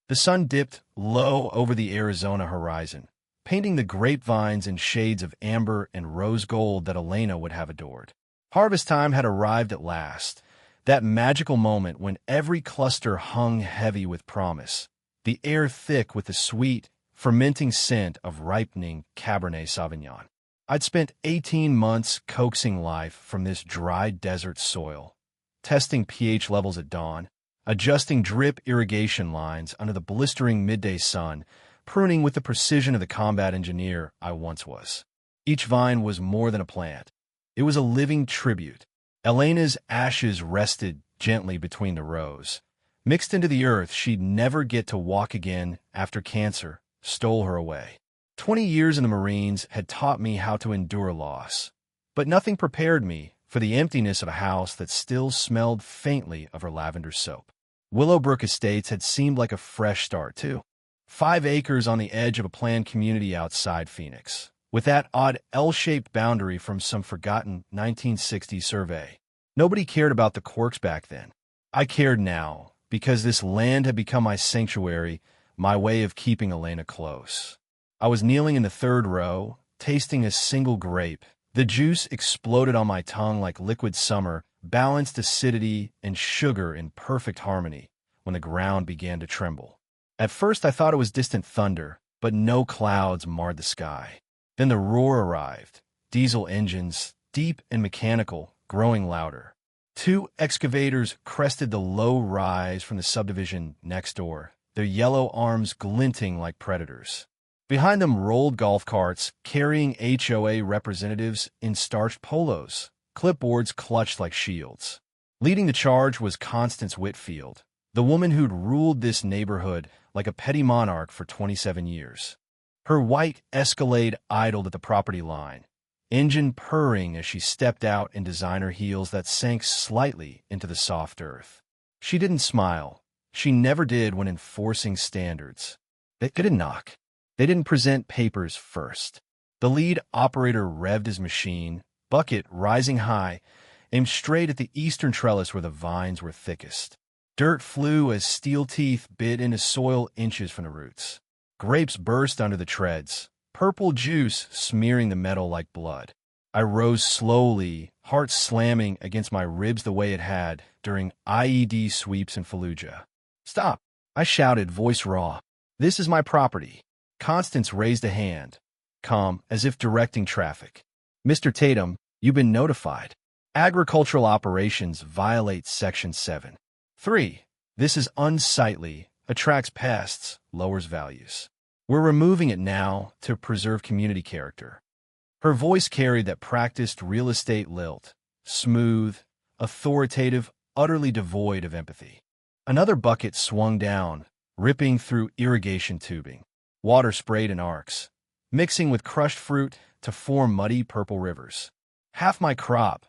The sun dipped low over the Arizona horizon, painting the grapevines in shades of amber and rose gold that Elena would have adored. Harvest time had arrived at last, that magical moment when every cluster hung heavy with promise, the air thick with the sweet, fermenting scent of ripening Cabernet Sauvignon. I'd spent 18 months coaxing life from this dry desert soil, testing pH levels at dawn, adjusting drip irrigation lines under the blistering midday sun, pruning with the precision of the combat engineer I once was. Each vine was more than a plant. It was a living tribute. Elena's ashes rested gently between the rows. Mixed into the earth she'd never get to walk again after cancer stole her away. 20 years in the Marines had taught me how to endure loss, but nothing prepared me for the emptiness of a house that still smelled faintly of her lavender soap. Willowbrook Estates had seemed like a fresh start, too. 5 acres on the edge of a planned community outside Phoenix, with that odd L-shaped boundary from some forgotten 1960s survey. Nobody cared about the quirks back then. I cared now, because this land had become my sanctuary, my way of keeping Elena close. I was kneeling in the 3rd row, tasting a single grape. The juice exploded on my tongue like liquid summer, balanced acidity and sugar in perfect harmony when the ground began to tremble. At first I thought it was distant thunder, but no clouds marred the sky. Then the roar arrived, diesel engines, deep and mechanical, growing louder. 2 excavators crested the low rise from the subdivision next door, their yellow arms glinting like predators. Behind them rolled golf carts carrying HOA representatives in starched polos, clipboards clutched like shields. Leading the charge was Constance Whitfield, the woman who'd ruled this neighborhood like a petty monarch for 27 years. Her white Escalade idled at the property line, engine purring as she stepped out in designer heels that sank slightly into the soft earth. She didn't smile. She never did when enforcing standards. They didn't knock. They didn't present papers first. The lead operator revved his machine, bucket rising high, aimed straight at the eastern trellis where the vines were thickest. Dirt flew as steel teeth bit into soil inches from the roots. Grapes burst under the treads, purple juice smearing the metal like blood. I rose slowly, heart slamming against my ribs the way it had during IED sweeps in Fallujah. "Stop!" I shouted, voice raw. "This is my property." Constance raised a hand, calm, as if directing traffic. "Mr. Tatum, you've been notified. Agricultural operations violate Section 7. 3. This is unsightly, attracts pests, lowers values. We're removing it now to preserve community character." Her voice carried that practiced real estate lilt, smooth, authoritative, utterly devoid of empathy. Another bucket swung down, ripping through irrigation tubing. Water sprayed in arcs, mixing with crushed fruit to form muddy purple rivers. Half my crop,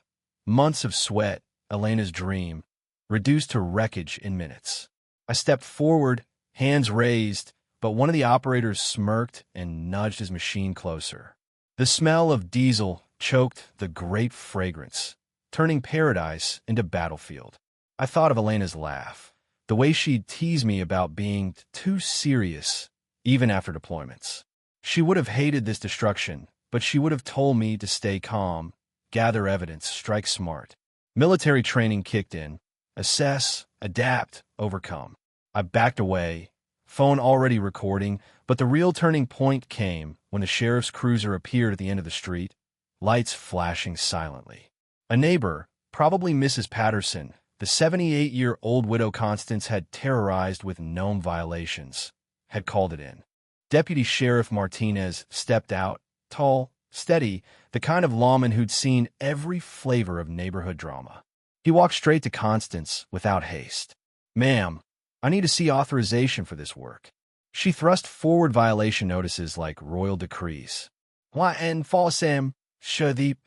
months of sweat, Elena's dream, reduced to wreckage in minutes. I stepped forward, hands raised, but one of the operators smirked and nudged his machine closer. The smell of diesel choked the grape fragrance, turning paradise into battlefield. I thought of Elena's laugh, the way she'd tease me about being too serious, even after deployments. She would have hated this destruction, but she would have told me to stay calm, gather evidence, strike smart. Military training kicked in. Assess, adapt, overcome. I backed away, phone already recording, but the real turning point came when the sheriff's cruiser appeared at the end of the street, lights flashing silently. A neighbor, probably Mrs. Patterson, the 78-year-old widow Constance had terrorized with known violations, had called it in. Deputy Sheriff Martinez stepped out, tall, steady, the kind of lawman who'd seen every flavor of neighborhood drama. He walked straight to Constance without haste. "Ma'am, I need to see authorization for this work." She thrust forward violation notices like royal decrees. "Why enforcem, Shadip?"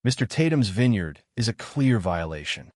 Mr. Tatum's vineyard is a clear violation.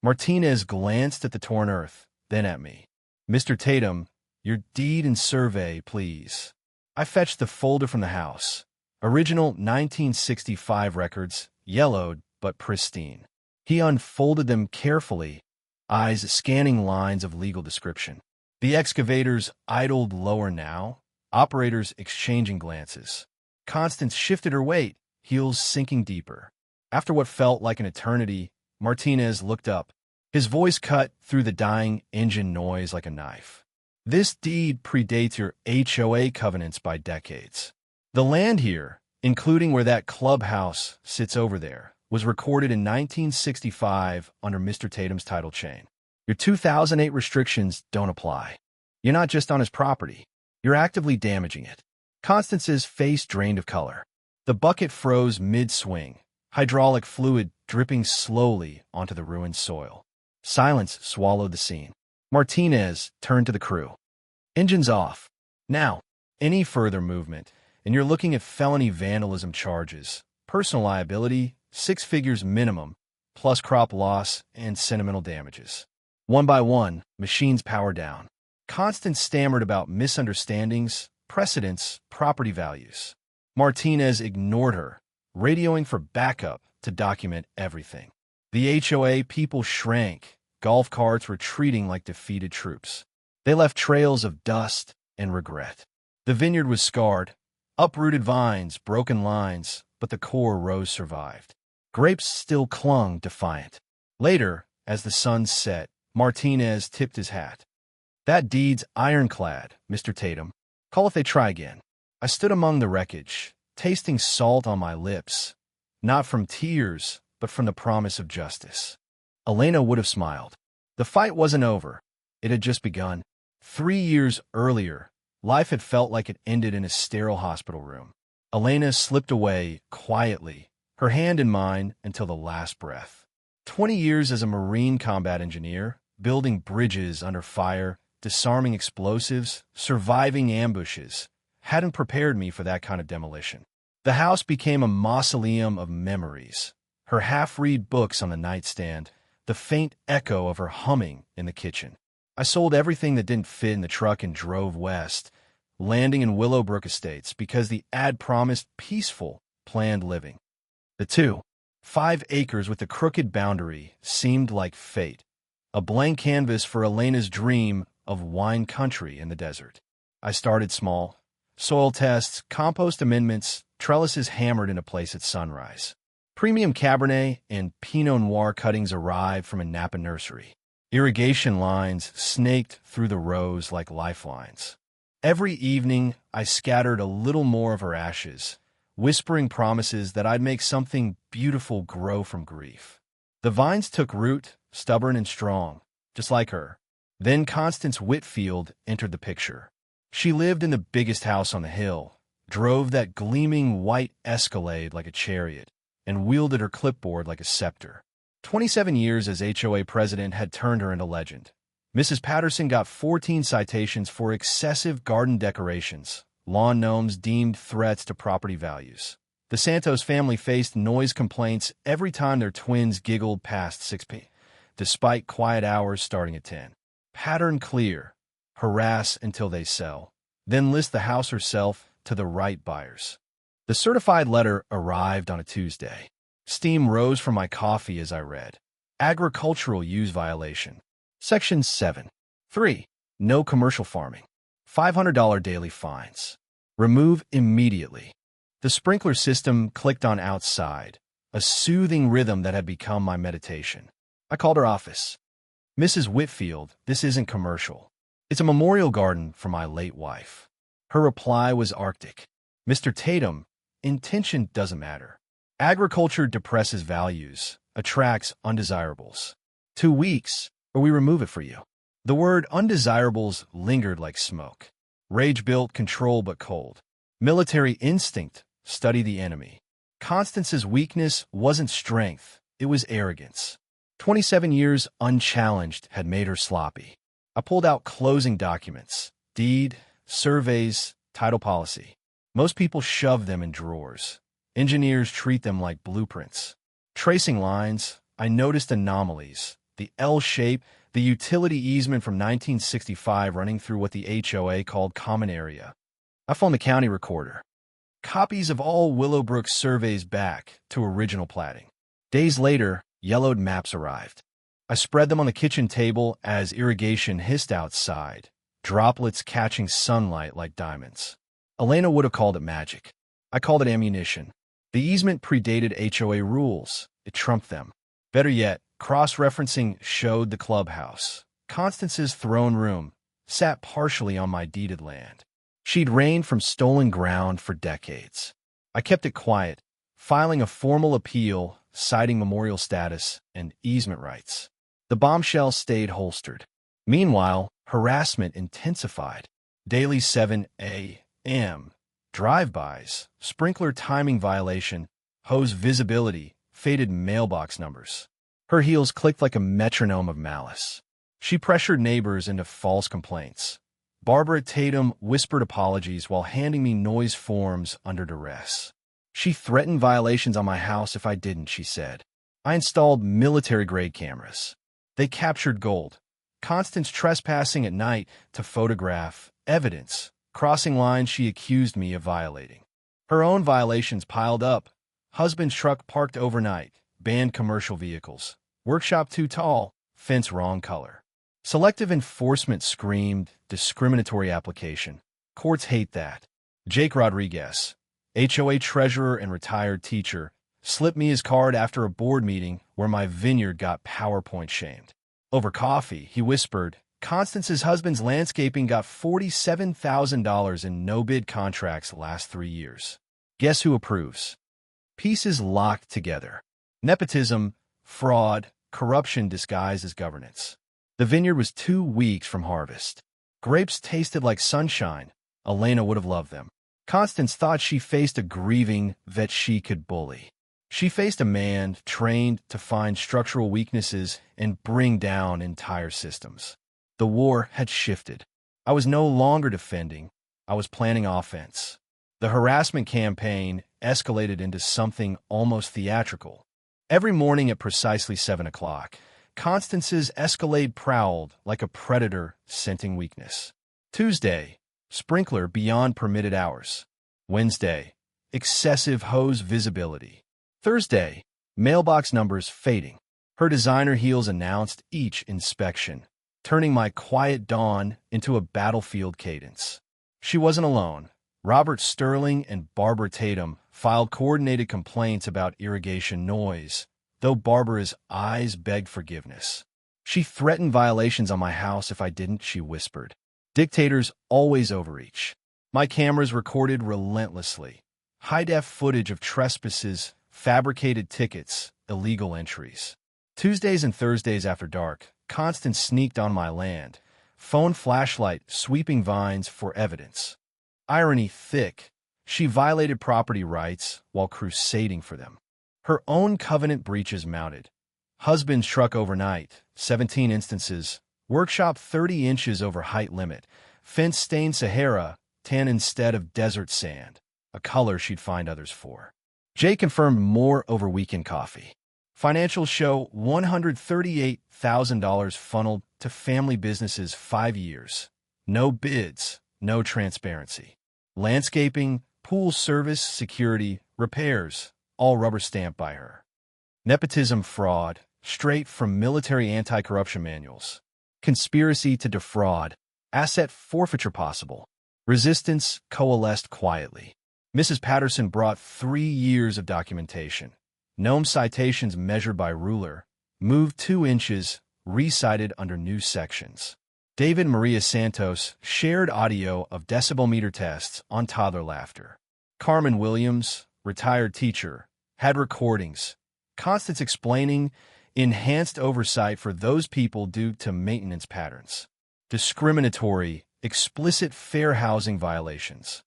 Martinez glanced at the torn earth, then at me. "Mr. Tatum, your deed and survey, please." I fetched the folder from the house. Original 1965 records, yellowed but pristine. He unfolded them carefully, eyes scanning lines of legal description. The excavators idled lower now, operators exchanging glances. Constance shifted her weight, heels sinking deeper. After what felt like an eternity, Martinez looked up. His voice cut through the dying engine noise like a knife. This deed predates your HOA covenants by decades. The land here, including where that clubhouse sits over there, was recorded in 1965 under Mr. Tatum's title chain. Your 2008 restrictions don't apply. You're not just on his property. You're actively damaging it. Constance's face drained of color. The bucket froze mid-swing, hydraulic fluid dripping slowly onto the ruined soil. Silence swallowed the scene. Martinez turned to the crew. Engines off. Now, any further movement, and you're looking at felony vandalism charges, personal liability, 6 figures minimum, plus crop loss and sentimental damages. One by one, machines power down. Constance stammered about misunderstandings, precedents, property values. Martinez ignored her, radioing for backup to document everything. The HOA people shrank, golf carts retreating like defeated troops. They left trails of dust and regret. The vineyard was scarred, uprooted vines, broken lines, but the core rose survived. Grapes still clung defiant. Later, as the sun set, Martinez tipped his hat. That deed's ironclad, Mr. Tatum. Call if they try again. I stood among the wreckage, tasting salt on my lips, not from tears, but from the promise of justice. Elena would have smiled. The fight wasn't over. It had just begun. 3 years earlier, life had felt like it ended in a sterile hospital room. Elena slipped away quietly, her hand in mine until the last breath. 20 years as a Marine combat engineer, building bridges under fire, disarming explosives, surviving ambushes, hadn't prepared me for that kind of demolition. The house became a mausoleum of memories. Her half-read books on the nightstand, the faint echo of her humming in the kitchen. I sold everything that didn't fit in the truck and drove west, landing in Willowbrook Estates because the ad promised peaceful, planned living. The 5 acres with the crooked boundary seemed like fate, a blank canvas for Elena's dream of wine country in the desert. I started small. Soil tests, compost amendments, trellises hammered into place at sunrise. Premium Cabernet and Pinot Noir cuttings arrived from a Napa nursery. Irrigation lines snaked through the rows like lifelines. Every evening, I scattered a little more of her ashes, whispering promises that I'd make something beautiful grow from grief. The vines took root, stubborn and strong, just like her. Then Constance Whitfield entered the picture. She lived in the biggest house on the hill, drove that gleaming white Escalade like a chariot, and wielded her clipboard like a scepter. 27 years as HOA president had turned her into legend. Mrs. Patterson got 14 citations for excessive garden decorations, lawn gnomes deemed threats to property values. The Santos family faced noise complaints every time their twins giggled past 6 p.m., despite quiet hours starting at 10. Pattern clear. Harass until they sell. Then list the house herself to the right buyers. The certified letter arrived on a Tuesday. Steam rose from my coffee as I read. Agricultural use violation. Section 7. 3. No commercial farming. $500 daily fines. Remove immediately. The sprinkler system clicked on outside, a soothing rhythm that had become my meditation. I called her office. Mrs. Whitfield, this isn't commercial. It's a memorial garden for my late wife. Her reply was Arctic. Mr. Tatum, intention doesn't matter. Agriculture depresses values, attracts undesirables. 2 weeks, or we remove it for you. The word undesirables lingered like smoke. Rage built control but cold. Military instinct, study the enemy. Constance's weakness wasn't strength, it was arrogance. 27 years unchallenged had made her sloppy. I pulled out closing documents, deed, surveys, title policy. Most people shove them in drawers. Engineers treat them like blueprints. Tracing lines, I noticed anomalies. The L shape, the utility easement from 1965 running through what the HOA called common area. I phoned the county recorder. Copies of all Willowbrook surveys back to original platting. Days later, yellowed maps arrived. I spread them on the kitchen table as irrigation hissed outside, droplets catching sunlight like diamonds. Elena would have called it magic. I called it ammunition. The easement predated HOA rules. It trumped them. Better yet, cross-referencing showed the clubhouse. Constance's throne room sat partially on my deeded land. She'd reigned from stolen ground for decades. I kept it quiet, filing a formal appeal citing memorial status and easement rights. The bombshell stayed holstered. Meanwhile, harassment intensified. Daily 7 a.m. drive-bys, sprinkler timing violation, hose visibility, faded mailbox numbers. Her heels clicked like a metronome of malice. She pressured neighbors into false complaints. Barbara Tatum whispered apologies while handing me noise forms under duress. She threatened violations on my house if I didn't, she said. I installed military-grade cameras. They captured gold. Constance trespassing at night to photograph evidence, crossing lines she accused me of violating. Her own violations piled up. Husband's truck parked overnight, banned commercial vehicles. Workshop too tall, fence wrong color. Selective enforcement screamed discriminatory application. Courts hate that. Jake Rodriguez, HOA treasurer and retired teacher, slipped me his card after a board meeting where my vineyard got PowerPoint shamed. Over coffee, he whispered, Constance's husband's landscaping got $47,000 in no-bid contracts the last 3 years. Guess who approves? Pieces locked together. Nepotism, fraud, corruption disguised as governance. The vineyard was 2 weeks from harvest. Grapes tasted like sunshine. Elena would have loved them. Constance thought she faced a grieving that she could bully. She faced a man trained to find structural weaknesses and bring down entire systems. The war had shifted. I was no longer defending. I was planning offense. The harassment campaign escalated into something almost theatrical. Every morning at precisely 7 o'clock, Constance's Escalade prowled like a predator scenting weakness. Tuesday, sprinkler beyond permitted hours. Wednesday, excessive hose visibility. Thursday, mailbox numbers fading. Her designer heels announced each inspection, turning my quiet dawn into a battlefield cadence. She wasn't alone. Robert Sterling and Barbara Tatum filed coordinated complaints about irrigation noise, though Barbara's eyes begged forgiveness. She threatened violations on my house if I didn't, she whispered. Dictators always overreach. My cameras recorded relentlessly. High-def footage of trespasses, fabricated tickets, illegal entries. Tuesdays and Thursdays after dark, Constance sneaked on my land, phone flashlight sweeping vines for evidence. Irony thick, she violated property rights while crusading for them. Her own covenant breaches mounted. Husband's truck overnight, 17 instances. Workshop 30 inches over height limit. Fence stained Sahara, tan instead of desert sand, a color she'd find others for. Jay confirmed more over weekend coffee. Financials show $138,000 funneled to family businesses 5 years. No bids, no transparency. Landscaping, pool service, security, repairs, all rubber stamped by her. Nepotism fraud, straight from military anti-corruption manuals. Conspiracy to defraud, asset forfeiture possible. Resistance coalesced quietly. Mrs. Patterson brought 3 years of documentation. Gnome citations measured by ruler, moved 2 inches, recited under new sections. David Maria Santos shared audio of decibel meter tests on toddler laughter. Carmen Williams, retired teacher, had recordings. Constance explaining enhanced oversight for those people due to maintenance patterns. Discriminatory, explicit fair housing violations.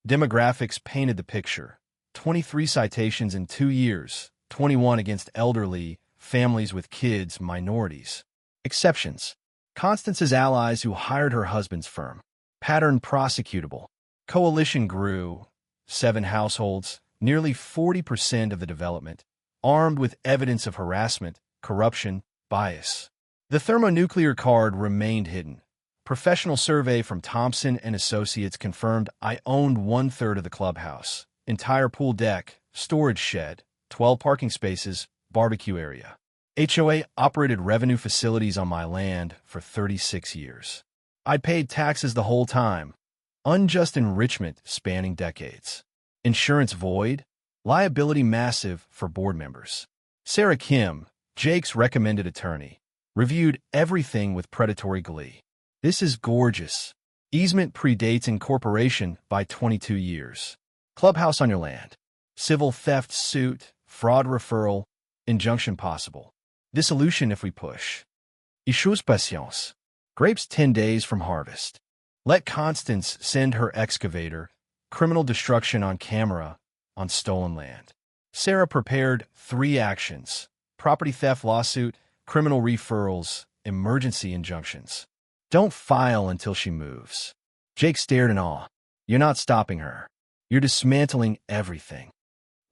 Demographics painted the picture. 23 citations in 2 years, 21 against elderly, families with kids, minorities. Exceptions. Constance's allies who hired her husband's firm. Pattern prosecutable. Coalition grew. 7 households, nearly 40% of the development, armed with evidence of harassment, corruption, bias. The thermonuclear card remained hidden. Professional survey from Thompson and Associates confirmed I owned 1/3 of the clubhouse, entire pool deck, storage shed, 12 parking spaces, barbecue area. HOA operated revenue facilities on my land for 36 years. I'd paid taxes the whole time. Unjust enrichment spanning decades. Insurance void. Liability massive for board members. Sarah Kim, Jake's recommended attorney, reviewed everything with predatory glee. This is gorgeous. Easement predates incorporation by 22 years. Clubhouse on your land. Civil theft suit, fraud referral, injunction possible. Dissolution if we push. Issues patience. Grapes 10 days from harvest. Let Constance send her excavator. Criminal destruction on camera on stolen land. Sarah prepared 3 actions. Property theft lawsuit, criminal referrals, emergency injunctions. Don't file until she moves. Jake stared in awe. You're not stopping her. You're dismantling everything.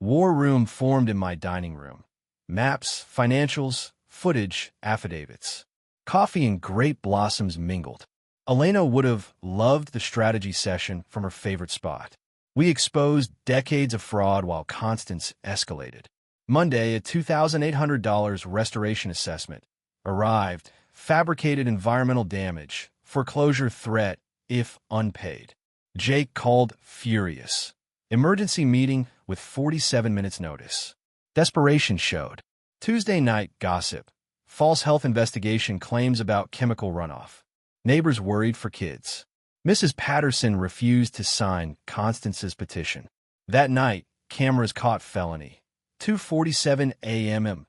War room formed in my dining room. Maps, financials, footage, affidavits. Coffee and grape blossoms mingled. Elena would have loved the strategy session from her favorite spot. We exposed decades of fraud while Constance escalated. Monday, a $2,800 restoration assessment arrived. Fabricated environmental damage, foreclosure threat if unpaid. Jake called furious. Emergency meeting with 47 minutes notice. Desperation showed. Tuesday night gossip. False health investigation claims about chemical runoff. Neighbors worried for kids. Mrs. Patterson refused to sign Constance's petition. That night, cameras caught felony. 2:47 a.m.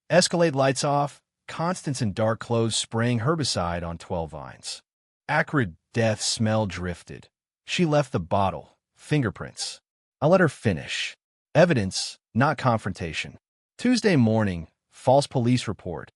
Escalade lights off. Constance in dark clothes spraying herbicide on 12 vines. Acrid death smell drifted. She left the bottle. Fingerprints. I let her finish. Evidence, not confrontation. Tuesday morning, false police report.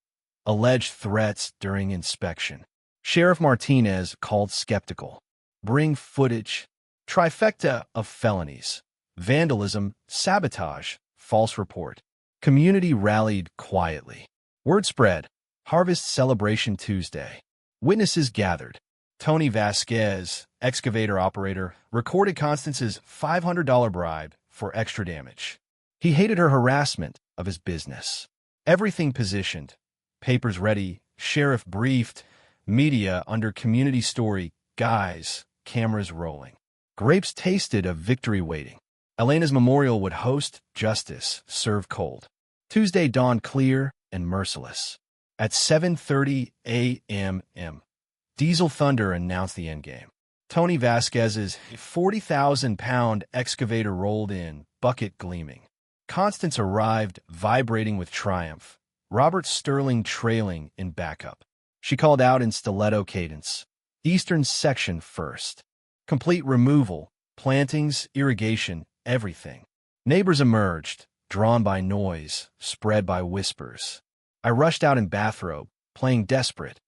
Alleged threats during inspection. Sheriff Martinez called skeptical. Bring footage. Trifecta of felonies. Vandalism, sabotage, false report. Community rallied quietly. Word spread. Harvest celebration Tuesday. Witnesses gathered. Tony Vasquez, excavator operator, recorded Constance's $500 bribe for extra damage. He hated her harassment of his business. Everything positioned. Papers ready. Sheriff briefed. Media under community story. Guys, cameras rolling. Grapes tasted of victory waiting. Elena's memorial would host justice, serve cold. Tuesday dawned clear and merciless. At 7:30 a.m., Diesel Thunder announced the endgame. Tony Vasquez's 40,000-pound excavator rolled in, bucket gleaming. Constance arrived, vibrating with triumph. Robert Sterling trailing in backup. She called out in stiletto cadence. Eastern section first. Complete removal, plantings, irrigation, everything. Neighbors emerged, drawn by noise, spread by whispers. I rushed out in bathrobe, playing desperate.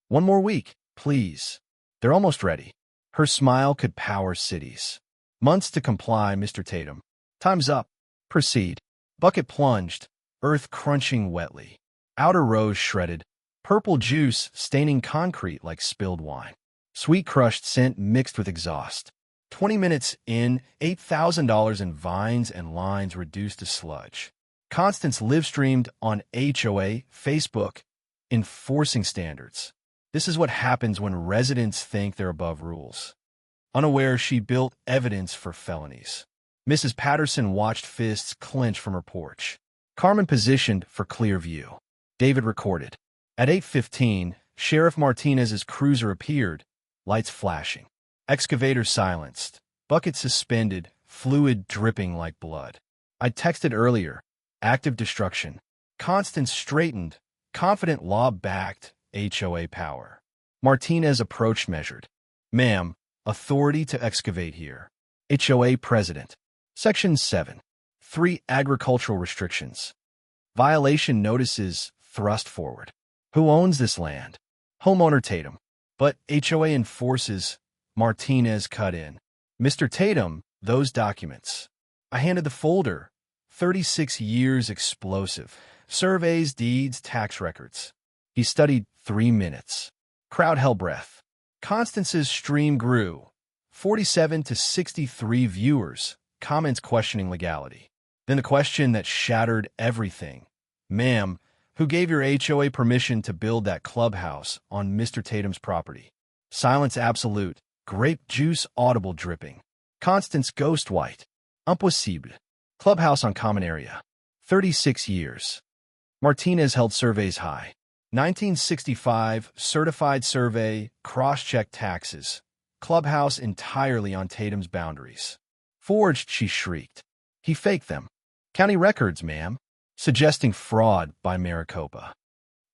One more week, please. They're almost ready. Her smile could power cities. Months to comply, Mr. Tatum. Time's up. Proceed. Bucket plunged, earth crunching wetly. Outer rows shredded. Purple juice staining concrete like spilled wine. Sweet crushed scent mixed with exhaust. 20 minutes in, $8,000 in vines and lines reduced to sludge. Constance live-streamed on HOA, Facebook, enforcing standards. This is what happens when residents think they're above rules. Unaware, she built evidence for felonies. Mrs. Patterson watched fists clench from her porch. Carmen positioned for clear view. David recorded. At 8:15, Sheriff Martinez's cruiser appeared, lights flashing. Excavator silenced, bucket suspended, fluid dripping like blood. I texted earlier. Active destruction. Constance straightened, confident law-backed HOA power. Martinez approached measured. Ma'am, authority to excavate here. HOA President. Section 7. 3 agricultural restrictions. Violation notices thrust forward. Who owns this land? Homeowner Tatum. But HOA enforces. Martinez cut in. Mr. Tatum, those documents. I handed the folder. 36 years explosive. Surveys, deeds, tax records. He studied 3 minutes. Crowd held breath. Constance's stream grew. 47 to 63 viewers. Comments questioning legality. Then a question that shattered everything. Ma'am, who gave your HOA permission to build that clubhouse on Mr. Tatum's property? Silence absolute. Grape juice audible dripping. Constance ghost white. Impossible. Clubhouse on common area. 36 years. Martinez held surveys high. 1965, certified survey, cross-check taxes. Clubhouse entirely on Tatum's boundaries. Forged, she shrieked. He faked them. County records, ma'am. Suggesting fraud by Maricopa.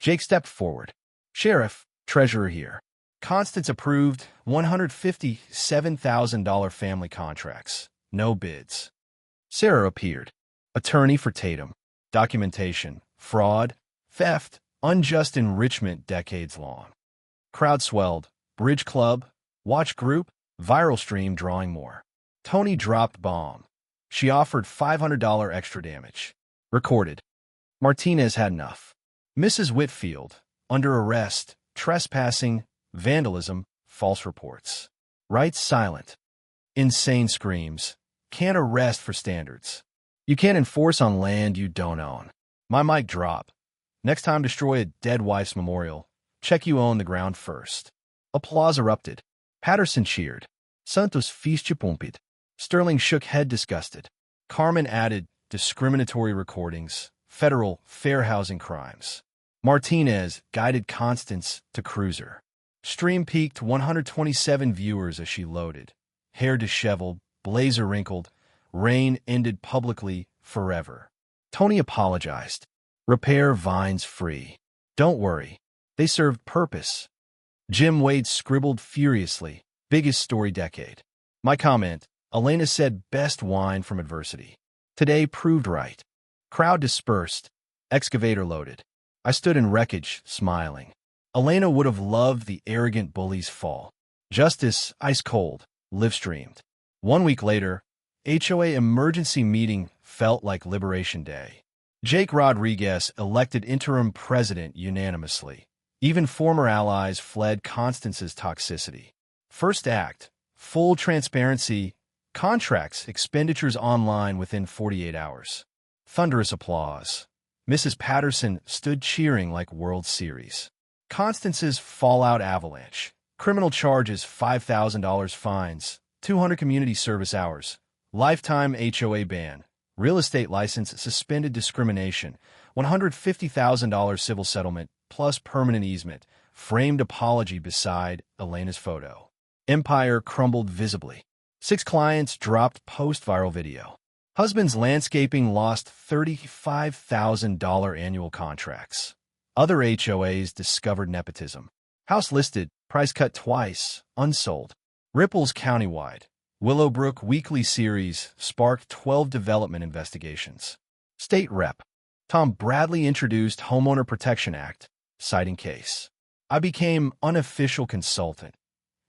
Jake stepped forward. Sheriff, treasurer here. Constance approved $157,000 family contracts. No bids. Sarah appeared. Attorney for Tatum. Documentation. Fraud. Theft. Unjust enrichment decades long. Crowd swelled. Bridge Club. Watch group. Viral stream drawing more. Tony dropped bomb. She offered $500 extra damage. Recorded. Martinez had enough. Mrs. Whitfield. Under arrest. Trespassing. Vandalism. False reports. Rights silent. Insane screams. Can't arrest for standards. You can't enforce on land you don't own. My mic drop. Next time destroy a dead wife's memorial. Check you own the ground first. Applause erupted. Patterson cheered. Santos fiche pompid. Sterling shook head disgusted. Carmen added, discriminatory recordings, federal fair housing crimes. Martinez guided Constance to cruiser. Stream peaked 127 viewers as she loaded. Hair disheveled, blazer wrinkled. Rain ended publicly forever. Tony apologized. Repair vines free. Don't worry. They served purpose. Jim Wade scribbled furiously. Biggest story decade. My comment, Elena said best wine from adversity. Today proved right. Crowd dispersed. Excavator loaded. I stood in wreckage, smiling. Elena would have loved the arrogant bully's fall. Justice, ice cold, live-streamed. 1 week later, HOA emergency meeting felt like Liberation Day. Jake Rodriguez elected interim president unanimously. Even former allies fled Constance's toxicity. First act, full transparency, contracts, expenditures online within 48 hours. Thunderous applause. Mrs. Patterson stood cheering like World Series. Constance's fallout avalanche. Criminal charges, $5,000 fines, 200 community service hours, lifetime HOA ban, real estate license suspended discrimination, $150,000 civil settlement, plus permanent easement, framed apology beside Elena's photo. Empire crumbled visibly. 6 clients dropped post-viral video. Husband's landscaping lost $35,000 annual contracts. Other HOAs discovered nepotism. House listed, price cut twice, unsold. Ripples countywide. Willowbrook weekly series sparked 12 development investigations. State Rep. Tom Bradley introduced Homeowner Protection Act, citing case. I became unofficial consultant.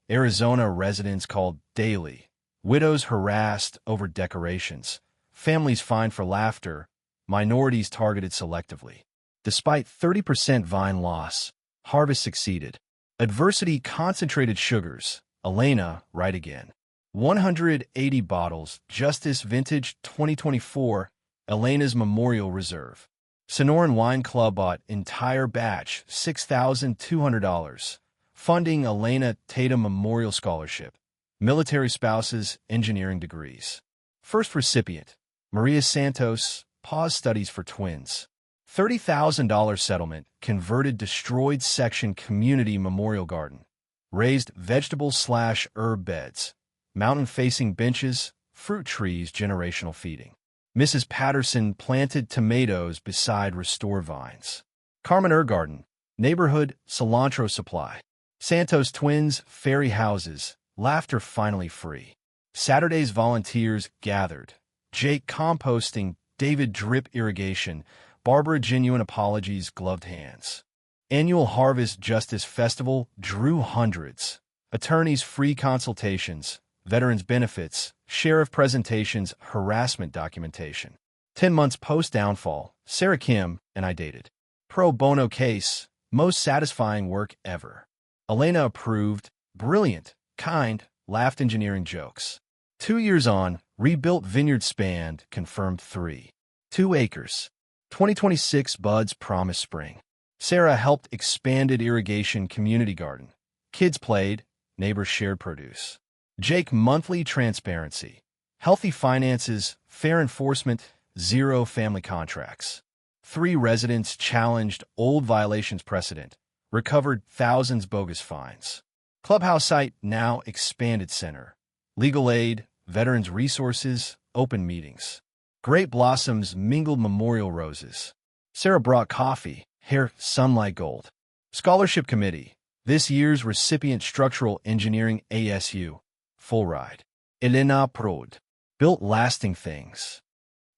Arizona residents called daily. Widows harassed over decorations. Families fined for laughter. Minorities targeted selectively. Despite 30% vine loss, harvest succeeded. Adversity concentrated sugars. Elena, right again. 180 bottles. Justice Vintage 2024. Elena's Memorial Reserve. Sonoran Wine Club bought entire batch, $6,200. Funding Elena Tatum Memorial Scholarship. Military spouses, engineering degrees. First recipient, Maria Santos, pause studies for twins. $30,000 settlement, converted destroyed section community memorial garden. Raised vegetable/herb beds. Mountain-facing benches, fruit trees, generational feeding. Mrs. Patterson planted tomatoes beside restore vines. Carmen Herb Garden, neighborhood cilantro supply. Santos twins, fairy houses, laughter finally free. Saturday's volunteers gathered. Jake composting, David drip irrigation, Barbara genuine apologies, gloved hands. Annual Harvest Justice Festival drew hundreds. Attorneys free consultations, veterans benefits, sheriff presentations, harassment documentation. 10 months post-downfall, Sarah Kim and I dated. Pro bono case, most satisfying work ever. Elena approved, brilliant, kind, laughed engineering jokes. 2 years on, rebuilt vineyard spanned, confirmed 3. 2 acres. 2026 buds promise spring. Sarah helped expanded irrigation community garden. Kids played, neighbors shared produce. Jake monthly transparency. Healthy finances, fair enforcement, zero family contracts. 3 residents challenged old violations precedent, recovered thousands bogus fines. Clubhouse site now expanded center. Legal aid, veterans resources, open meetings. Great blossoms mingled memorial roses. Sarah brought coffee, hair sunlight gold. Scholarship committee. This year's recipient structural engineering ASU. Full ride. Elena Prod. Built lasting things.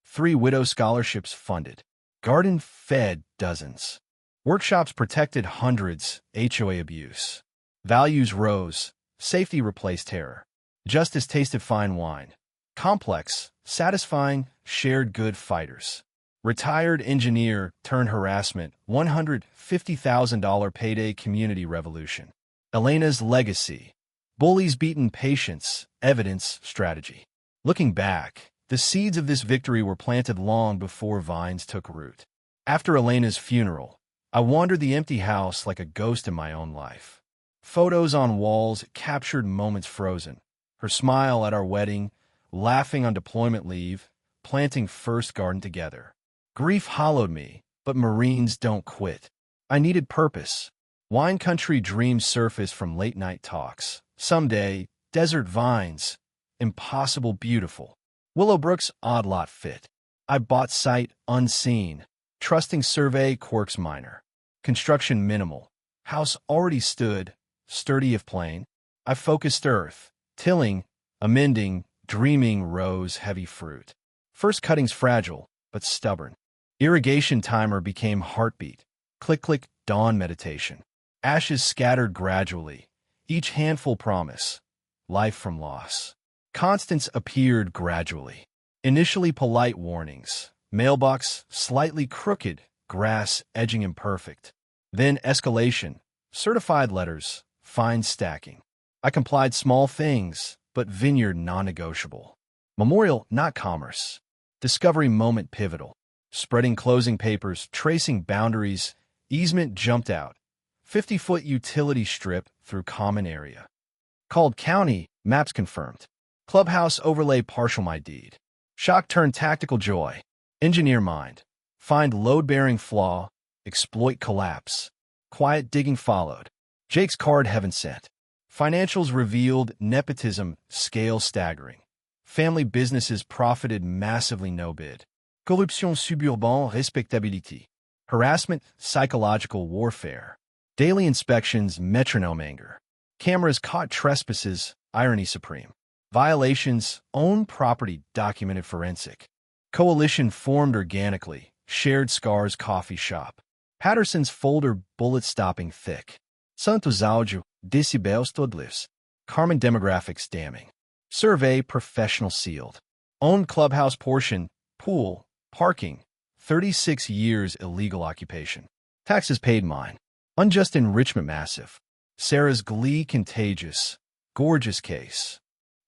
3 widow scholarships funded. Garden fed dozens. Workshops protected hundreds. HOA abuse. Values rose. Safety replaced terror. Justice tasted fine wine. Complex, satisfying, shared good fighters. Retired engineer turned harassment. $150,000 payday community revolution. Elena's legacy. Bullies beaten patience, evidence, strategy. Looking back, the seeds of this victory were planted long before vines took root. After Elena's funeral, I wandered the empty house like a ghost in my own life. Photos on walls captured moments frozen. Her smile at our wedding, laughing on deployment leave, planting first garden together. Grief hollowed me, but Marines don't quit. I needed purpose. Wine country dreams surfaced from late-night talks. Someday, desert vines, impossible beautiful. Willowbrook's odd lot fit. I bought sight unseen. Trusting survey quirks minor. Construction minimal. House already stood, sturdy if plain. I focused earth. Tilling, amending, dreaming rose heavy fruit. First cuttings fragile, but stubborn. Irrigation timer became heartbeat. Click click, dawn meditation. Ashes scattered gradually. Each handful promise. Life from loss. Constants appeared gradually. Initially polite warnings. Mailbox slightly crooked, grass edging imperfect. Then escalation. Certified letters, fine stacking. I complied small things, but vineyard non-negotiable. Memorial, not commerce. Discovery moment pivotal. Spreading closing papers, tracing boundaries, easement jumped out. 50-foot utility strip through common area. Called county, maps confirmed. Clubhouse overlay partial my deed. Shock turned tactical joy. Engineer mind. Find load-bearing flaw, exploit collapse. Quiet digging followed. Jake's card heaven sent. Financials revealed nepotism, scale staggering. Family businesses profited massively no bid. Corruption suburban respectability. Harassment, psychological warfare. Daily inspections, metronome anger. Cameras caught trespasses, irony supreme. Violations, own property documented forensic. Coalition formed organically, shared scars coffee shop. Patterson's folder bullet stopping thick. Santos áudio, decibels todos. Carmen demographics damning. Survey professional sealed. Owned clubhouse portion, pool, parking. 36 years illegal occupation. Taxes paid mine. Unjust enrichment massive. Sarah's glee contagious. Gorgeous case.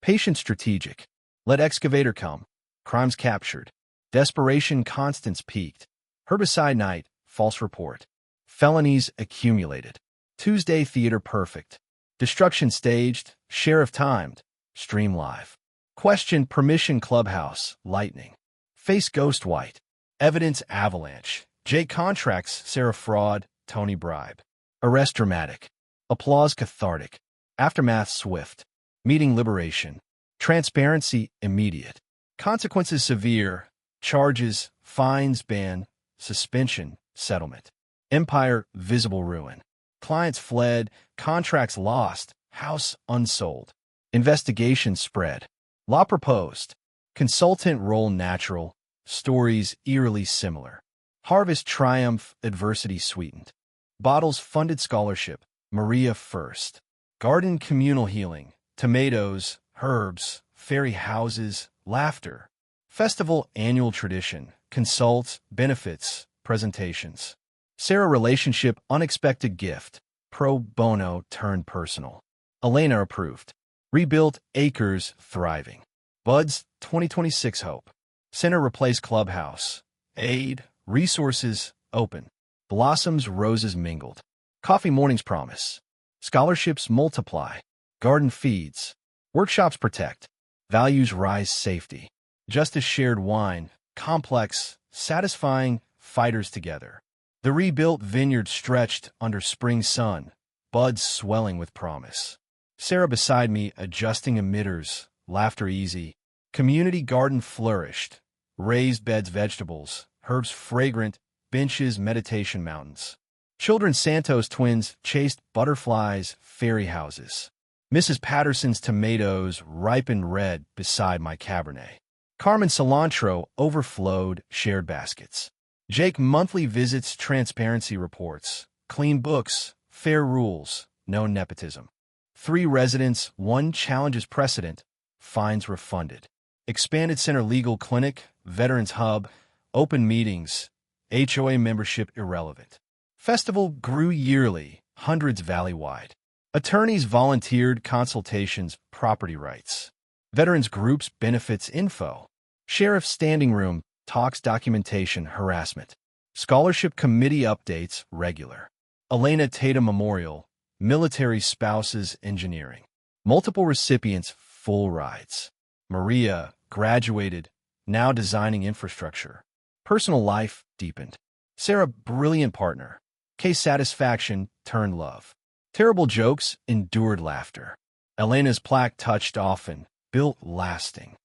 Patient strategic. Let excavator come. Crimes captured. Desperation constants peaked. Herbicide night, false report. Felonies accumulated. Tuesday theater perfect. Destruction staged, sheriff timed. Stream live. Question permission clubhouse, lightning. Face ghost white. Evidence avalanche. Jake contracts, Sarah fraud, Tony bribe. Arrest dramatic. Applause cathartic. Aftermath swift. Meeting liberation. Transparency immediate. Consequences severe. Charges, fines ban, suspension, settlement. Empire visible ruin. Clients fled, contracts lost, house unsold. Investigation spread. Law proposed. Consultant role natural. Stories eerily similar. Harvest triumph, adversity sweetened. Bottles funded scholarship. Maria first. Garden communal healing. Tomatoes, herbs, fairy houses, laughter. Festival annual tradition. Consults, benefits, presentations. Sarah relationship unexpected gift. Pro bono turned personal. Elena approved. Rebuilt acres thriving. Buds 2026 hope. Center replaced clubhouse. Aid, resources open. Blossoms roses mingled. Coffee mornings promise. Scholarships multiply. Garden feeds. Workshops protect. Values rise safety. Justice shared wine. Complex, satisfying, fighters together. The rebuilt vineyard stretched under spring sun, buds swelling with promise. Sarah beside me adjusting emitters, laughter easy. Community garden flourished. Raised beds vegetables, herbs fragrant, benches meditation mountains. Children Santos twins chased butterflies, fairy houses. Mrs. Patterson's tomatoes ripened red beside my Cabernet. Carmen cilantro overflowed, shared baskets. Jake monthly visits, transparency reports, clean books, fair rules, no nepotism. 3 residents, 1 challenges precedent, fines refunded. Expanded center legal clinic, veterans hub, open meetings, HOA membership irrelevant. Festival grew yearly, hundreds valley-wide. Attorneys volunteered, consultations, property rights. Veterans groups benefits info. Sheriff standing room, talks documentation, harassment. Scholarship committee updates, regular. Elena Tatum Memorial, military spouses, engineering. Multiple recipients, full rides. Maria, graduated, now designing infrastructure. Personal life, deepened. Sarah, brilliant partner. Case satisfaction, turned love. Terrible jokes, endured laughter. Elena's plaque touched often, built lasting.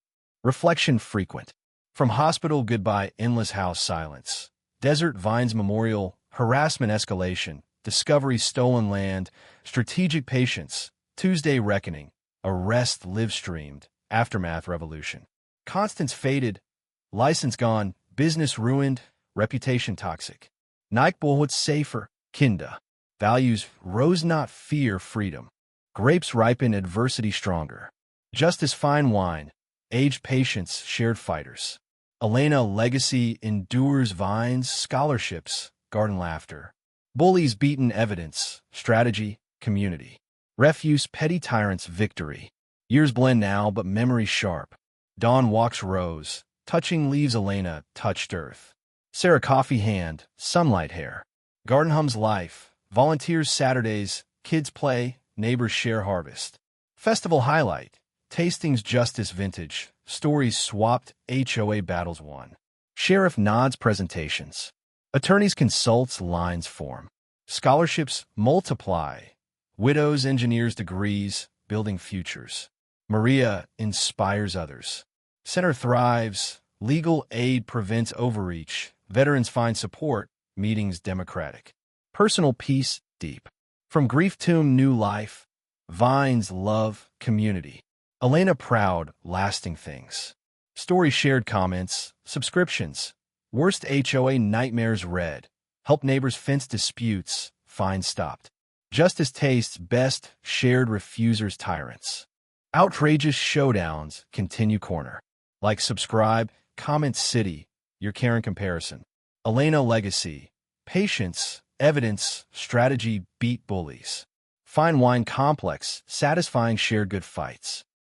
Reflection frequent. From hospital goodbye, endless house silence. Desert Vines Memorial, harassment escalation. Discovery stolen land, strategic patience. Tuesday reckoning, arrest live streamed. Aftermath revolution. Constance faded, license gone, business ruined, reputation toxic. Nike Bullwood safer, Kinda. Values rose not fear freedom. Grapes ripen adversity stronger. Justice fine wine, aged patience shared fighters. Elena legacy endures vines, scholarships, garden laughter. Bullies beaten evidence, strategy, community. Refuse petty tyrants victory. Years blend now, but memory sharp. Dawn walks rose, touching leaves Elena touched earth. Sarah coffee hand, sunlight hair. Garden hums life, volunteers Saturdays, kids play, neighbors share harvest. Festival highlight, tastings justice vintage, stories swapped, HOA battles won. Sheriff nods presentations. Attorneys consults lines form. Scholarships multiply. Widows engineers degrees, building futures. Maria inspires others. Center thrives. Legal aid prevents overreach. Veterans find support. Meetings democratic. Personal peace deep. From grief tomb new life. Vines love community. Elena proud lasting things. Story shared comments. Subscriptions. Worst HOA nightmares read. Help neighbors fence disputes. Fine stopped. Justice tastes best. Shared refusers tyrants. Outrageous showdowns continue corner. Like, subscribe, comment city, your Karen comparison. Elena legacy, patience, evidence, strategy beat bullies. Fine wine complex, satisfying shared good fights.